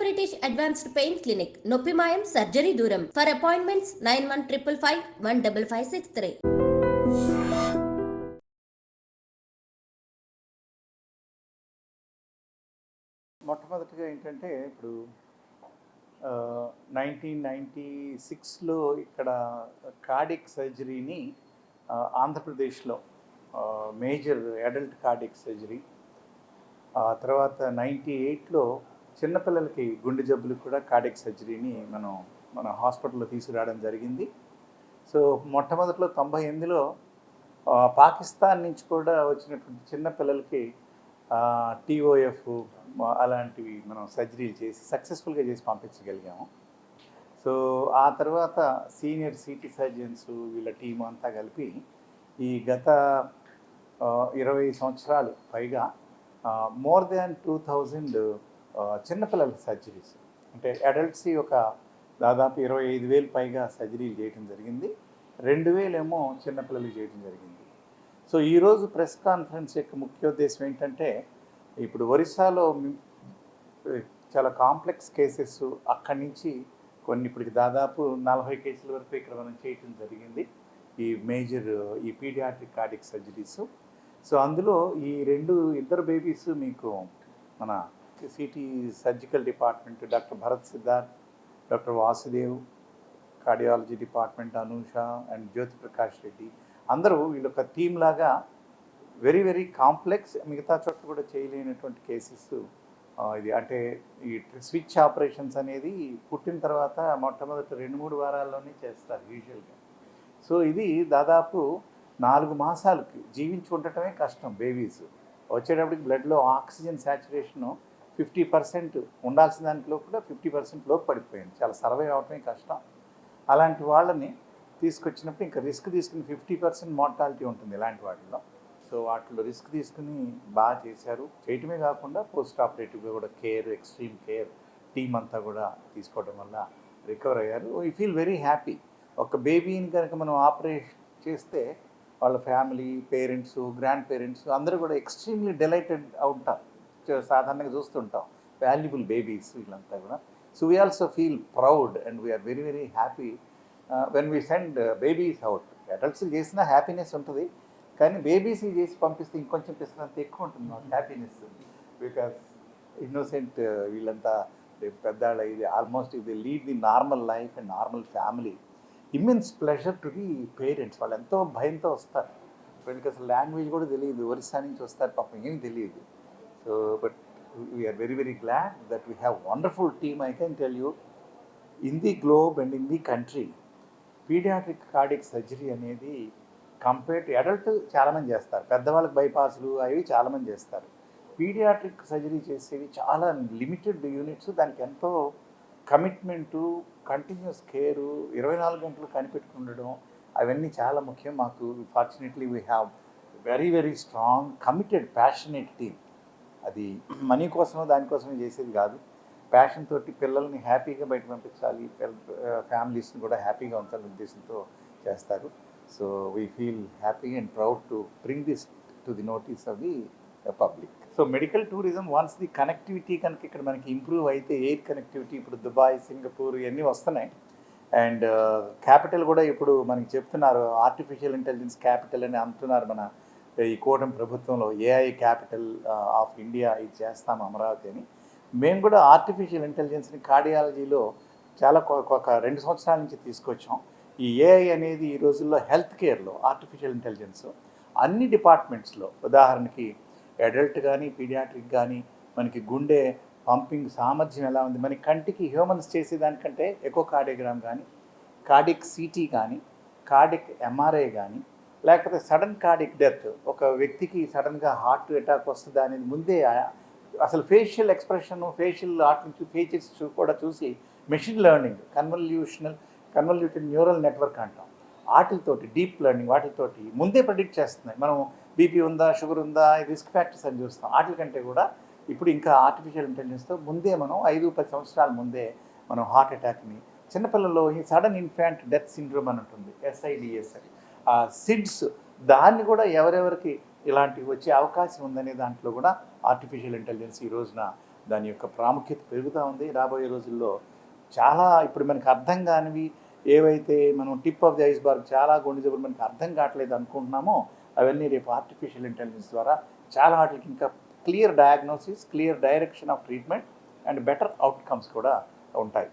British Advanced Pain Clinic, Noppimayam Surgery Duram. For appointments 9155 15563. మొట్టమొదటిగా ఏంటంటే ఇప్పుడు 1996లో ఇక్కడ కార్డియక్ సర్జరీని ఆంధ్రప్రదేశ్లో మేజర్ అడల్ట్ కార్డియక్ సర్జరీ, తర్వాత 98లో చిన్నపిల్లలకి గుండె జబ్బులకు కూడా కార్డియక్ సర్జరీని మన హాస్పిటల్లో తీసుకురావడం జరిగింది. సో మొట్టమొదట్లో 98లో పాకిస్తాన్ నుంచి కూడా వచ్చినటువంటి చిన్నపిల్లలకి టీఓఎఫ్ అలాంటివి మనం సర్జరీలు చేసి సక్సెస్ఫుల్గా చేసి పంపించగలిగాము. సో ఆ తర్వాత సీనియర్ సిటీ సర్జన్స్ వీళ్ళ టీం అంతా కలిపి ఈ గత 20 సంవత్సరాలు పైగా మోర్ దాన్ 2000 చిన్నపిల్లల సర్జరీస్, అంటే అడల్ట్స్ ఒక దాదాపు 25,000 పైగా సర్జరీలు చేయడం జరిగింది. 2,000 ఏమో చిన్నపిల్లలకి చేయడం జరిగింది. సో ఈరోజు ప్రెస్ కాన్ఫరెన్స్ యొక్క ముఖ్యోద్దేశం ఏంటంటే, ఇప్పుడు ఒరిస్సాలో చాలా కాంప్లెక్స్ కేసెస్ అక్కడి నుంచి కొన్ని ఇప్పటికి దాదాపు 40 కేసుల వరకు ఇక్కడ మనం చేయటం జరిగింది, ఈ మేజర్ ఈ పీడియాట్రిక్ కార్డియక్ సర్జరీస్. సో అందులో ఈ ఇద్దరు బేబీస్ మీకు మన city surgical department doctor Bharath Siddharth, doctor Vasudev, cardiology department Anusha and Jyothi Prakash Reddy, అందరూ వీళ్ళొక టీమ్ లాగా వెరీ వెరీ కాంప్లెక్స్, మిగతా చోట్ల కూడా చేయలేనటువంటి కేసెస్ ఇది. అంటే ఈ స్విచ్ ఆపరేషన్స్ అనేది పుట్టిన తర్వాత మొట్టమొదటి 2-3 వారాల్లోనే చేస్తారు యూజువల్గా. సో ఇది దాదాపు 4 మాసాలకి జీవించి ఉండటమే కష్టం. బేబీస్ వచ్చేటప్పటికి బ్లడ్లో ఆక్సిజన్ శాచురేషను 50% ఉండాల్సిన దాంట్లో కూడా 50% లోపు పడిపోయింది. చాలా సర్వే అవటమే కష్టం. అలాంటి వాళ్ళని తీసుకొచ్చినప్పుడు ఇంకా రిస్క్ తీసుకుని 50% మార్టాలిటీ ఉంటుంది ఇలాంటి వాటిల్లో. సో వాటిలో రిస్క్ తీసుకుని బాగా చేశారు. చేయటమే కాకుండా పోస్ట్ ఆపరేటివ్గా కూడా ఎక్స్ట్రీమ్ కేర్ టీం అంతా కూడా తీసుకోవడం వల్ల రికవర్ అయ్యారు. We feel very happy. ఒక బేబీని కనుక మనం ఆపరేషన్ చేస్తే వాళ్ళ ఫ్యామిలీ, పేరెంట్స్, గ్రాండ్ పేరెంట్స్ అందరూ కూడా ఎక్స్ట్రీమ్లీ డిలైటెడ్ ఉంటారు. సాధారణంగా చూస్తుంటాం వాల్యుబుల్ బేబీస్ వీళ్ళంతా కూడా. So we also feel proud and we are very very happy when we send babies out. Adults చేసిన హ్యాపీనెస్ ఉంటుంది, కానీ బేబీస్ చేసి పంపిస్తే ఇంకొంచెం పిస్తున్నంత ఎక్కువ ఉంటుంది మాకు హ్యాపీనెస్. బికాస్ ఇన్నోసెంట్ వీళ్ళంతా రేపు పెద్దాళ్ళ ఇది ఆల్మోస్ట్ ఇది lead the normal life and normal family. Immense pleasure to the parents. వాళ్ళు ఎంతో భయంతో వస్తారు, వీళ్ళకి అసలు లాంగ్వేజ్ కూడా తెలియదు, ఒరిస్సా నుంచి వస్తారు, పాపం ఏమి తెలియదు. So but we are very very glad that we have wonderful team. I can tell you, in the globe and in the country paediatric cardiac surgery అనేది కంపేర్ టు అడల్ట్ చాలామంది చేస్తారు, పెద్దవాళ్ళకి బైపాస్లు అవి చాలామంది చేస్తారు. పీడియాట్రిక్ సర్జరీ చేసేవి చాలా లిమిటెడ్ యూనిట్స్, దానికి ఎంతో కమిట్మెంటు, కంటిన్యూస్ కేరు, 24 గంటలు కనిపెట్టుకుండడం, అవన్నీ చాలా ముఖ్యం. మాకు fortunately we have very very strong committed passionate team. అది మనీ కోసమో దానికోసమే చేసేది కాదు, ప్యాషన్ తోటి పిల్లల్ని హ్యాపీగా బయట పంపించాలి, ఫ్యామిలీస్ని కూడా హ్యాపీగా ఉంచాలనే ఉద్దేశంతో చేస్తారు. So we feel happy and proud to bring this to the notice of the public. So medical tourism once the connectivity కనుక ఇక్కడ మనకి ఇంప్రూవ్ అయితే, ఎయిర్ కనెక్టివిటీ ఇప్పుడు దుబాయ్, సింగపూర్ ఇవన్నీ వస్తున్నాయి. అండ్ క్యాపిటల్ కూడా ఇప్పుడు మనకి చెప్తున్నారు, ఆర్టిఫిషియల్ ఇంటెలిజెన్స్ క్యాపిటల్ అని అంటున్నారు. మన ఈ కూటమి ప్రభుత్వంలో ఏఐ క్యాపిటల్ ఆఫ్ ఇండియా ఇది చేస్తాం అమరావతి అని. మేము కూడా ఆర్టిఫిషియల్ ఇంటెలిజెన్స్ని కార్డియాలజీలో చాలా ఒక 2 సంవత్సరాల నుంచి తీసుకొచ్చాం. ఈ ఏఐ అనేది ఈ రోజుల్లో హెల్త్ కేర్లో ఆర్టిఫిషియల్ ఇంటెలిజెన్స్ అన్ని డిపార్ట్మెంట్స్లో, ఉదాహరణకి అడల్ట్ కానీ పీడియాట్రిక్ కానీ, మనకి గుండె పంపింగ్ సామర్థ్యం ఎలా ఉంది, మన కంటికి హ్యూమన్స్ చేసేదానికంటే ఎకో కార్డియోగ్రామ్ కానీ, కార్డియక్ సిటీ కానీ, కార్డియక్ ఎంఆర్ఐ కానీ, లేకపోతే సడన్ కార్డియక్ డెత్, ఒక వ్యక్తికి సడన్గా హార్ట్ అటాక్ వస్తుంది అనేది ముందే అసలు ఫేషియల్ ఎక్స్ప్రెషన్, ఫేషియల్ ఆర్ట్ నుంచి ఫీచర్స్ కూడా చూసి machine learning, convoluted neural network అంటాం, వాటితోటి డీప్ లెర్నింగ్ వాటితోటి ముందే ప్రెడిక్ట్ చేస్తున్నాయి. మనం బీపీ ఉందా, షుగర్ ఉందా, రిస్క్ ఫ్యాక్టర్స్ అని చూస్తాం. వాటికంటే కూడా ఇప్పుడు ఇంకా ఆర్టిఫిషియల్ ఇంటెలిజెన్స్తో ముందే మనం 5-10 సంవత్సరాల ముందే మనం హార్ట్ అటాక్ని, చిన్నపిల్లల్లో ఈ సడన్ ఇన్ఫాంట్ డెత్ సిండ్రోమ్ అని ఉంటుంది, SIDS అని, సిడ్స్, దాన్ని కూడా ఎవరెవరికి ఇలాంటివి వచ్చే అవకాశం ఉందనే దాంట్లో కూడా ఆర్టిఫిషియల్ ఇంటెలిజెన్స్ ఈ రోజున దాని యొక్క ప్రాముఖ్యత పెరుగుతూ ఉంది. రాబోయే రోజుల్లో చాలా ఇప్పుడు మనకు అర్థం కానివి ఏవైతే మనం టిప్ ఆఫ్ ది ఐస్బర్గ్ చాలా గుండె జబ్బులు మనకు అర్థం కావట్లేదు అనుకుంటున్నామో అవన్నీ రేపు ఆర్టిఫిషియల్ ఇంటెలిజెన్స్ ద్వారా చాలా వాటికి ఇంకా clear diagnosis, clear direction of treatment and better outcomes కూడా ఉంటాయి.